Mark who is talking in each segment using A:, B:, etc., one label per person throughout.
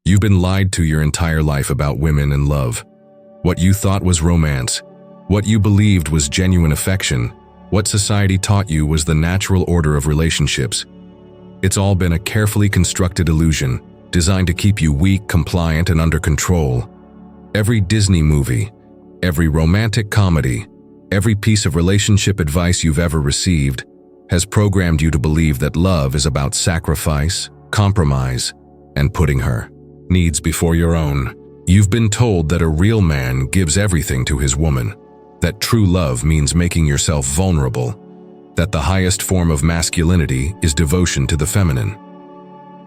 A: You've been lied to your entire life about women and love. What you thought was romance, what you believed was genuine affection, what society taught you was the natural order of relationships. It's all been a carefully constructed illusion, designed to keep you weak, compliant, and under control. Every Disney movie, every romantic comedy, every piece of relationship advice you've ever received has programmed you to believe that love is about sacrifice, compromise, and putting her needs before your own. You've been told that a real man gives everything to his woman, that true love means making yourself vulnerable, that the highest form of masculinity is devotion to the feminine.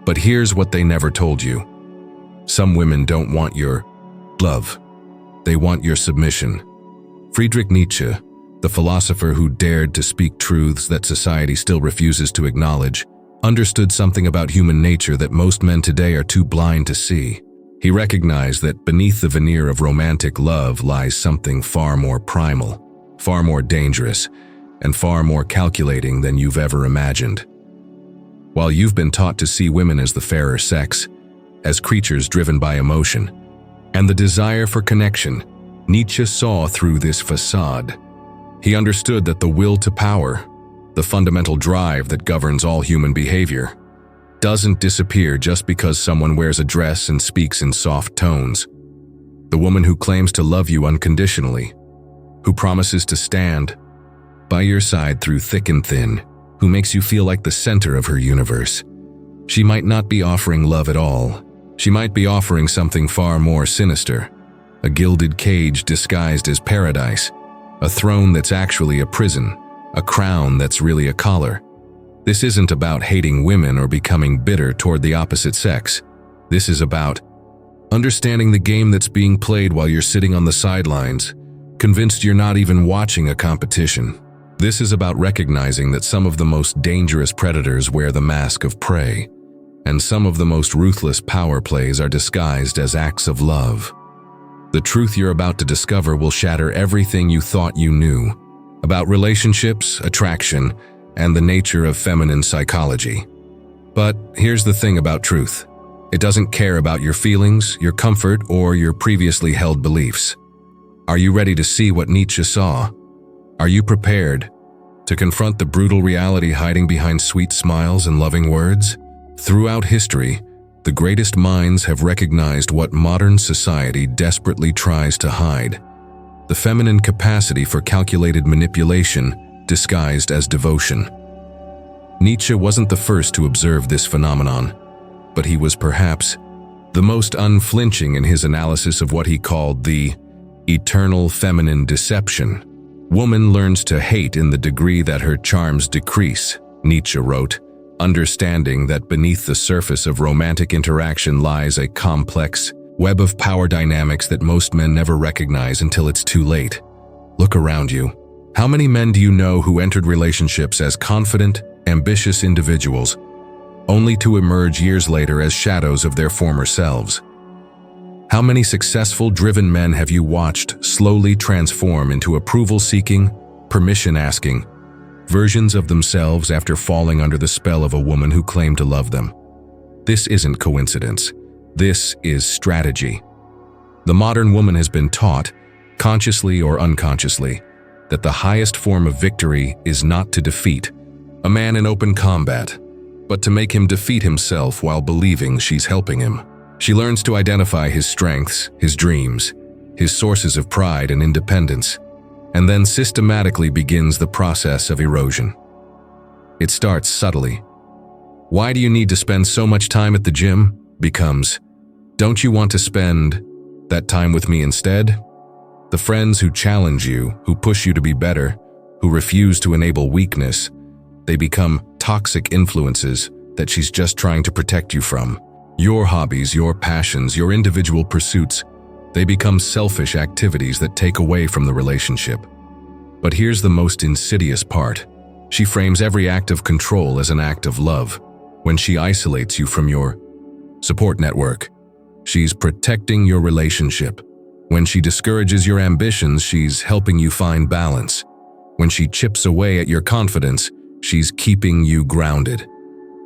A: But here's what they never told you. Some women don't want your love. They want your submission. Friedrich Nietzsche, the philosopher who dared to speak truths that society still refuses to acknowledge, understood something about human nature that most men today are too blind to see. He recognized that beneath the veneer of romantic love lies something far more primal, far more dangerous, and far more calculating than you've ever imagined. While you've been taught to see women as the fairer sex, as creatures driven by emotion, and the desire for connection, Nietzsche saw through this facade. He understood that the will to power, the fundamental drive that governs all human behavior, doesn't disappear just because someone wears a dress and speaks in soft tones. The woman who claims to love you unconditionally, who promises to stand by your side through thick and thin, who makes you feel like the center of her universe. She might not be offering love at all. She might be offering something far more sinister, a gilded cage disguised as paradise, a throne that's actually a prison, a crown that's really a collar. This isn't about hating women or becoming bitter toward the opposite sex. This is about understanding the game that's being played while you're sitting on the sidelines, convinced you're not even watching a competition. This is about recognizing that some of the most dangerous predators wear the mask of prey, and some of the most ruthless power plays are disguised as acts of love. The truth you're about to discover will shatter everything you thought you knew about relationships, attraction, and the nature of feminine psychology. But here's the thing about truth. It doesn't care about your feelings, your comfort, or your previously held beliefs. Are you ready to see what Nietzsche saw? Are you prepared to confront the brutal reality hiding behind sweet smiles and loving words? Throughout history, the greatest minds have recognized what modern society desperately tries to hide: the feminine capacity for calculated manipulation disguised as devotion. Nietzsche wasn't the first to observe this phenomenon, but he was perhaps the most unflinching in his analysis of what he called the eternal feminine deception. Woman learns to hate in the degree that her charms decrease, Nietzsche wrote, understanding that beneath the surface of romantic interaction lies a complex web of power dynamics that most men never recognize until it's too late. Look around you. How many men do you know who entered relationships as confident, ambitious individuals, only to emerge years later as shadows of their former selves? How many successful, driven men have you watched slowly transform into approval-seeking, permission-asking versions of themselves after falling under the spell of a woman who claimed to love them? This isn't coincidence. This is strategy. The modern woman has been taught, consciously or unconsciously, that the highest form of victory is not to defeat a man in open combat, but to make him defeat himself while believing she's helping him. She learns to identify his strengths, his dreams, his sources of pride and independence, and then systematically begins the process of erosion. It starts subtly. Why do you need to spend so much time at the gym? Becomes, don't you want to spend that time with me instead? The friends who challenge you, who push you to be better, who refuse to enable weakness, they become toxic influences that she's just trying to protect you from. Your hobbies, your passions, your individual pursuits, they become selfish activities that take away from the relationship. But here's the most insidious part. She frames every act of control as an act of love. When she isolates you from your support network, she's protecting your relationship. When she discourages your ambitions, she's helping you find balance. When she chips away at your confidence, she's keeping you grounded.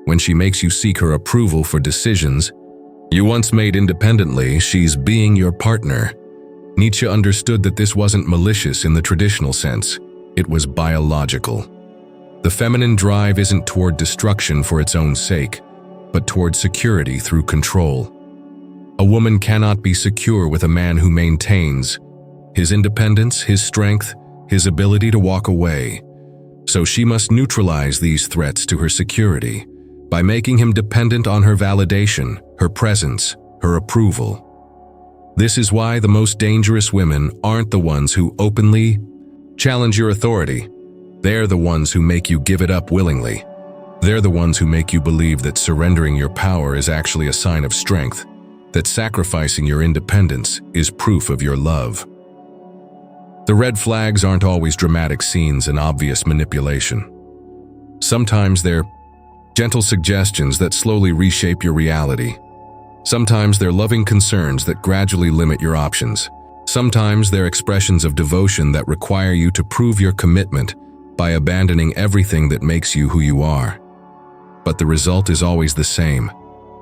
A: When she makes you seek her approval for decisions, You once made independently, she's being your partner. Nietzsche understood that this wasn't malicious in the traditional sense. It was biological. The feminine drive isn't toward destruction for its own sake, but toward security through control. A woman cannot be secure with a man who maintains his independence, his strength, his ability to walk away. So she must neutralize these threats to her security by making him dependent on her validation, her presence, her approval. This is why the most dangerous women aren't the ones who openly challenge your authority. They're the ones who make you give it up willingly. They're the ones who make you believe that surrendering your power is actually a sign of strength, that sacrificing your independence is proof of your love. The red flags aren't always dramatic scenes and obvious manipulation. Sometimes they're gentle suggestions that slowly reshape your reality. Sometimes they're loving concerns that gradually limit your options. Sometimes they're expressions of devotion that require you to prove your commitment by abandoning everything that makes you who you are. But the result is always the same.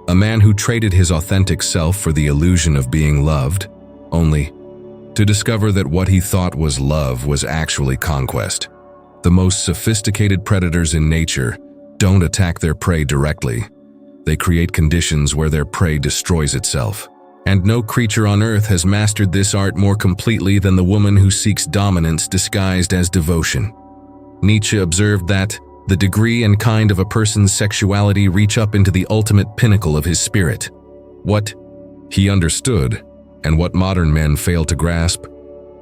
A: A man who traded his authentic self for the illusion of being loved, only to discover that what he thought was love was actually conquest. The most sophisticated predators in nature don't attack their prey directly. They create conditions where their prey destroys itself. And no creature on earth has mastered this art more completely than the woman who seeks dominance disguised as devotion. Nietzsche observed that the degree and kind of a person's sexuality reach up into the ultimate pinnacle of his spirit. What he understood, and what modern men fail to grasp,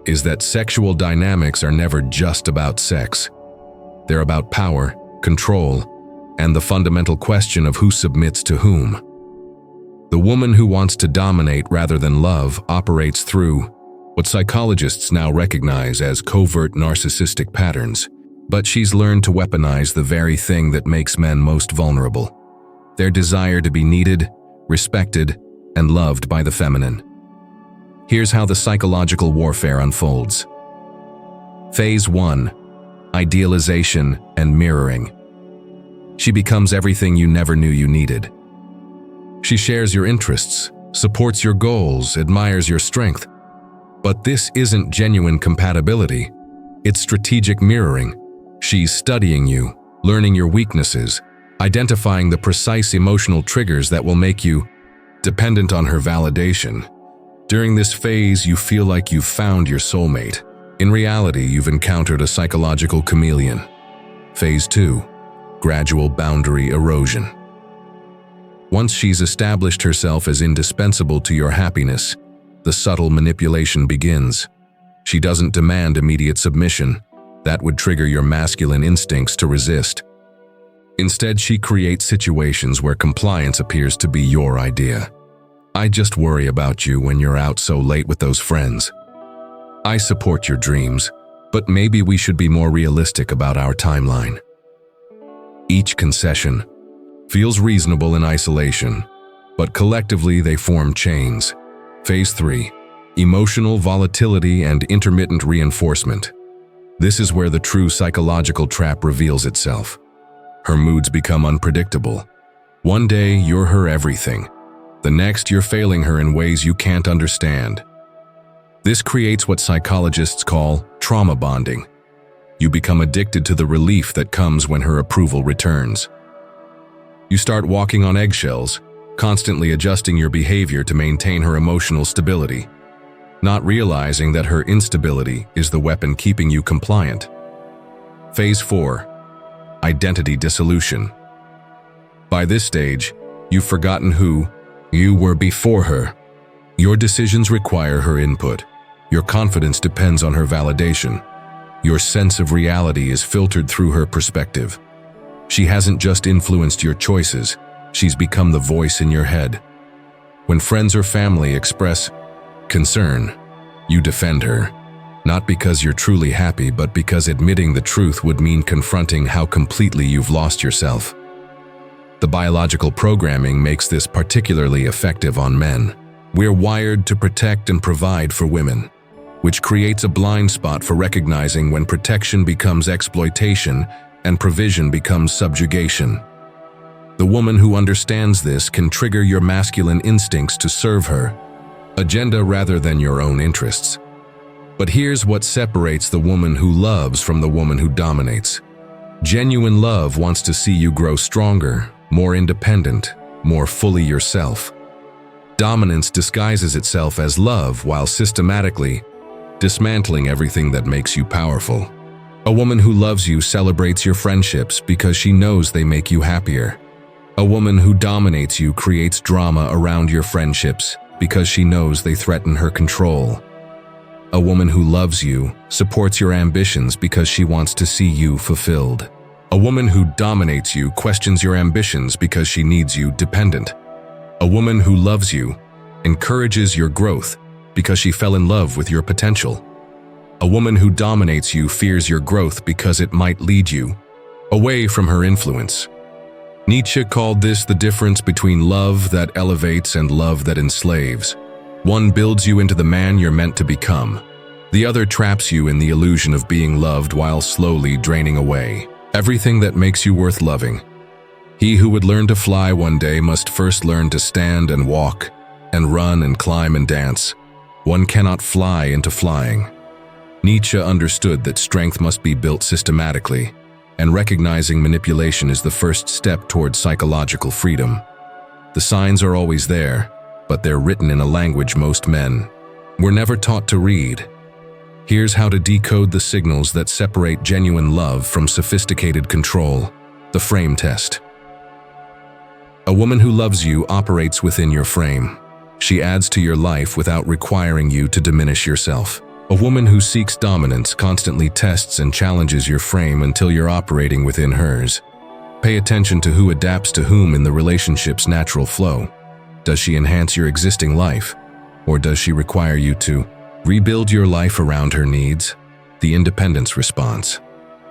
A: is that sexual dynamics are never just about sex. They're about power, control, and the fundamental question of who submits to whom. The woman who wants to dominate rather than love operates through what psychologists now recognize as covert narcissistic patterns, but she's learned to weaponize the very thing that makes men most vulnerable: their desire to be needed, respected, and loved by the feminine. Here's how the psychological warfare unfolds. Phase 1: Idealization and mirroring. She becomes everything you never knew you needed. She shares your interests, supports your goals, admires your strength. But this isn't genuine compatibility. It's strategic mirroring. She's studying you, learning your weaknesses, identifying the precise emotional triggers that will make you dependent on her validation. During this phase, you feel like you've found your soulmate. In reality, you've encountered a psychological chameleon. Phase 2: Gradual boundary erosion. Once she's established herself as indispensable to your happiness, the subtle manipulation begins. She doesn't demand immediate submission. That would trigger your masculine instincts to resist. Instead, she creates situations where compliance appears to be your idea. I just worry about you when you're out so late with those friends. I support your dreams, but maybe we should be more realistic about our timeline. Each concession feels reasonable in isolation, but collectively they form chains. Phase 3: Emotional volatility and intermittent reinforcement. This is where the true psychological trap reveals itself. Her moods become unpredictable. One day, you're her everything. The next, you're failing her in ways you can't understand. This creates what psychologists call trauma bonding. You become addicted to the relief that comes when her approval returns. You start walking on eggshells, constantly adjusting your behavior to maintain her emotional stability, not realizing that her instability is the weapon keeping you compliant. Phase 4: Identity dissolution. By this stage, you've forgotten who you were before her. Your decisions require her input. Your confidence depends on her validation. Your sense of reality is filtered through her perspective. She hasn't just influenced your choices, she's become the voice in your head. When friends or family express concern, you defend her, not because you're truly happy, but because admitting the truth would mean confronting how completely you've lost yourself. The biological programming makes this particularly effective on men. We're wired to protect and provide for women, which creates a blind spot for recognizing when protection becomes exploitation and provision becomes subjugation. The woman who understands this can trigger your masculine instincts to serve her agenda rather than your own interests. But here's what separates the woman who loves from the woman who dominates. Genuine love wants to see you grow stronger, more independent, more fully yourself. Dominance disguises itself as love while systematically dismantling everything that makes you powerful. A woman who loves you celebrates your friendships because she knows they make you happier. A woman who dominates you creates drama around your friendships because she knows they threaten her control. A woman who loves you supports your ambitions because she wants to see you fulfilled. A woman who dominates you questions your ambitions because she needs you dependent. A woman who loves you encourages your growth because she fell in love with your potential. A woman who dominates you fears your growth because it might lead you away from her influence. Nietzsche called this the difference between love that elevates and love that enslaves. One builds you into the man you're meant to become. The other traps you in the illusion of being loved while slowly draining away everything that makes you worth loving. He who would learn to fly one day must first learn to stand and walk, and run and climb and dance. One cannot fly into flying. Nietzsche understood that strength must be built systematically, and recognizing manipulation is the first step toward psychological freedom. The signs are always there, but they're written in a language most men were never taught to read. Here's how to decode the signals that separate genuine love from sophisticated control. The frame test. A woman who loves you operates within your frame. She adds to your life without requiring you to diminish yourself. A woman who seeks dominance constantly tests and challenges your frame until you're operating within hers. Pay attention to who adapts to whom in the relationship's natural flow. Does she enhance your existing life, or does she require you to rebuild your life around her needs? The independence response.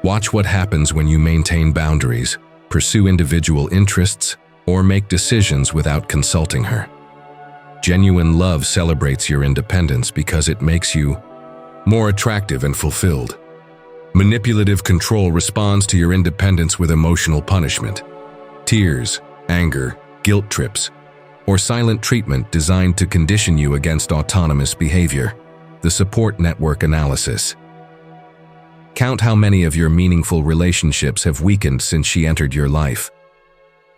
A: Watch what happens when you maintain boundaries, pursue individual interests, or make decisions without consulting her. Genuine love celebrates your independence because it makes you more attractive and fulfilled. Manipulative control responds to your independence with emotional punishment. Tears, anger, guilt trips, or silent treatment designed to condition you against autonomous behavior. The support network analysis. Count how many of your meaningful relationships have weakened since she entered your life.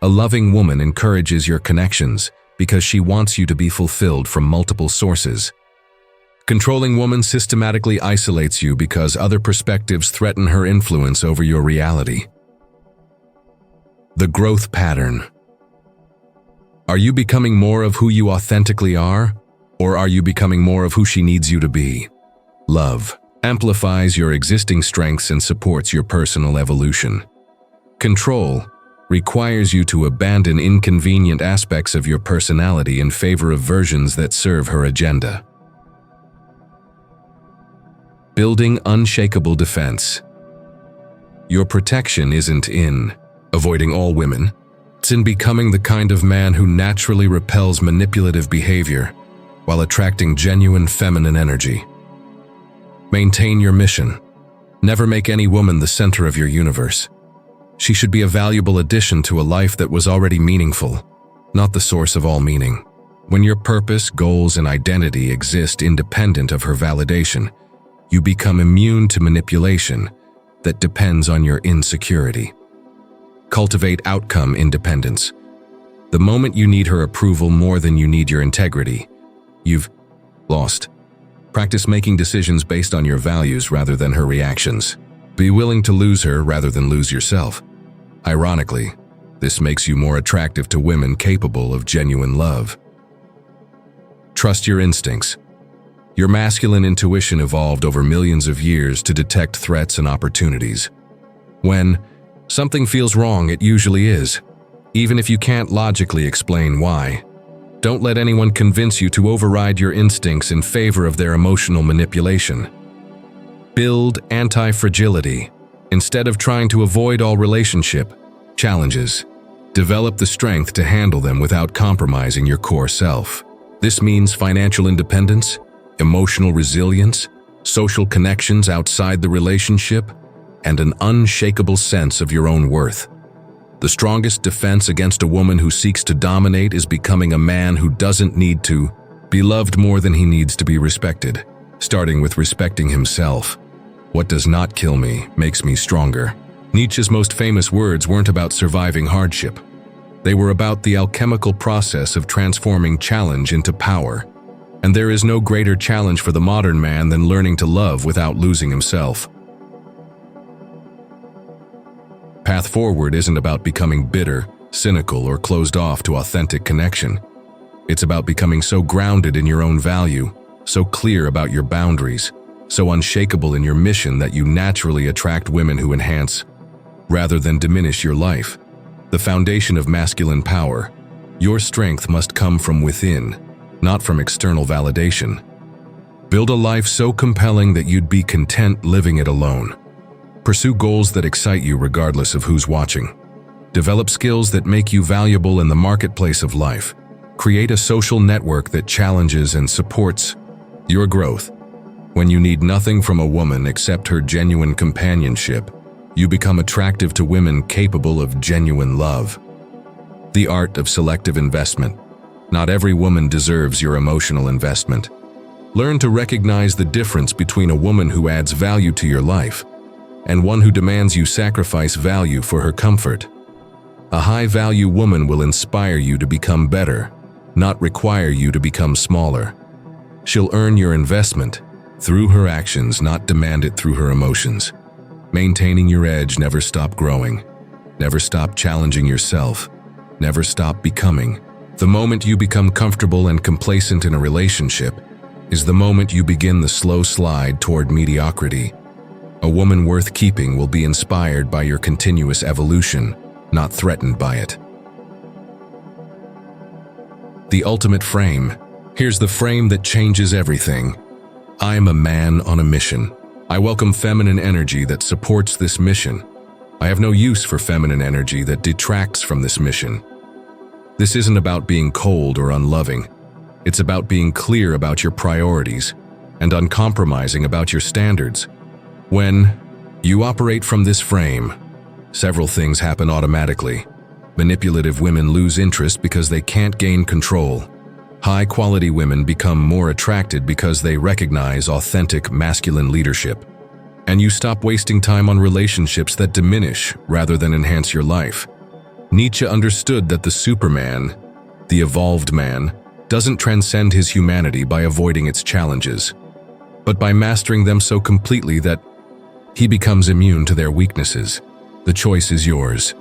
A: A loving woman encourages your connections because she wants you to be fulfilled from multiple sources. Controlling woman systematically isolates you because other perspectives threaten her influence over your reality. The growth pattern. Are you becoming more of who you authentically are, or are you becoming more of who she needs you to be? Love amplifies your existing strengths and supports your personal evolution. Control requires you to abandon inconvenient aspects of your personality in favor of versions that serve her agenda. Building unshakable defense. Your protection isn't in avoiding all women. It's in becoming the kind of man who naturally repels manipulative behavior while attracting genuine feminine energy. Maintain your mission. Never make any woman the center of your universe. She should be a valuable addition to a life that was already meaningful, not the source of all meaning. When your purpose, goals, and identity exist independent of her validation, you become immune to manipulation that depends on your insecurity. Cultivate outcome independence. The moment you need her approval more than you need your integrity, you've lost. Practice making decisions based on your values rather than her reactions. Be willing to lose her rather than lose yourself. Ironically, this makes you more attractive to women capable of genuine love. Trust your instincts. Your masculine intuition evolved over millions of years to detect threats and opportunities. When something feels wrong, it usually is, even if you can't logically explain why. Don't let anyone convince you to override your instincts in favor of their emotional manipulation. Build anti-fragility. Instead of trying to avoid all relationship challenges, develop the strength to handle them without compromising your core self. This means financial independence, emotional resilience, social connections outside the relationship, and an unshakable sense of your own worth. The strongest defense against a woman who seeks to dominate is becoming a man who doesn't need to be loved more than he needs to be respected, starting with respecting himself. What does not kill me makes me stronger. Nietzsche's most famous words weren't about surviving hardship. They were about the alchemical process of transforming challenge into power. And there is no greater challenge for the modern man than learning to love without losing himself. Path forward isn't about becoming bitter, cynical, or closed off to authentic connection. It's about becoming so grounded in your own value, so clear about your boundaries, so unshakable in your mission that you naturally attract women who enhance, rather than diminish your life. The foundation of masculine power. Your strength must come from within, not from external validation. Build a life so compelling that you'd be content living it alone. Pursue goals that excite you regardless of who's watching. Develop skills that make you valuable in the marketplace of life. Create a social network that challenges and supports your growth. When you need nothing from a woman except her genuine companionship, you become attractive to women capable of genuine love. The art of selective investment. Not every woman deserves your emotional investment. Learn to recognize the difference between a woman who adds value to your life and one who demands you sacrifice value for her comfort. A high-value woman will inspire you to become better, not require you to become smaller. She'll earn your investment through her actions, not demand it through her emotions. Maintaining your edge, never stop growing. Never stop challenging yourself. Never stop becoming. The moment you become comfortable and complacent in a relationship is the moment you begin the slow slide toward mediocrity. A woman worth keeping will be inspired by your continuous evolution, not threatened by it. The ultimate frame. Here's the frame that changes everything. I am a man on a mission. I welcome feminine energy that supports this mission. I have no use for feminine energy that detracts from this mission. This isn't about being cold or unloving. It's about being clear about your priorities and uncompromising about your standards. When you operate from this frame, several things happen automatically. Manipulative women lose interest because they can't gain control. High-quality women become more attracted because they recognize authentic masculine leadership. And you stop wasting time on relationships that diminish rather than enhance your life. Nietzsche understood that the Superman, the evolved man, doesn't transcend his humanity by avoiding its challenges, but by mastering them so completely that he becomes immune to their weaknesses. The choice is yours.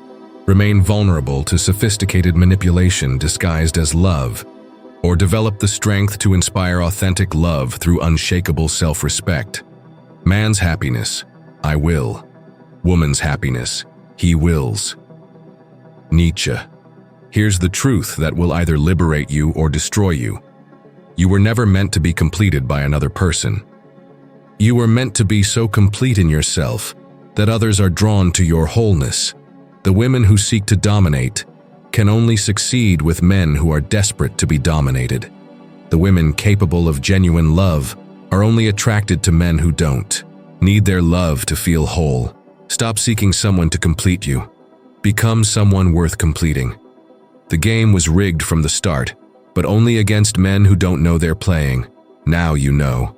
A: Remain vulnerable to sophisticated manipulation disguised as love, or develop the strength to inspire authentic love through unshakable self-respect. Man's happiness, I will. Woman's happiness, he wills. Nietzsche. Here's the truth that will either liberate you or destroy you. You were never meant to be completed by another person. You were meant to be so complete in yourself that others are drawn to your wholeness. The women who seek to dominate can only succeed with men who are desperate to be dominated. The women capable of genuine love are only attracted to men who don't need their love to feel whole. Stop seeking someone to complete you. Become someone worth completing. The game was rigged from the start, but only against men who don't know they're playing. Now you know.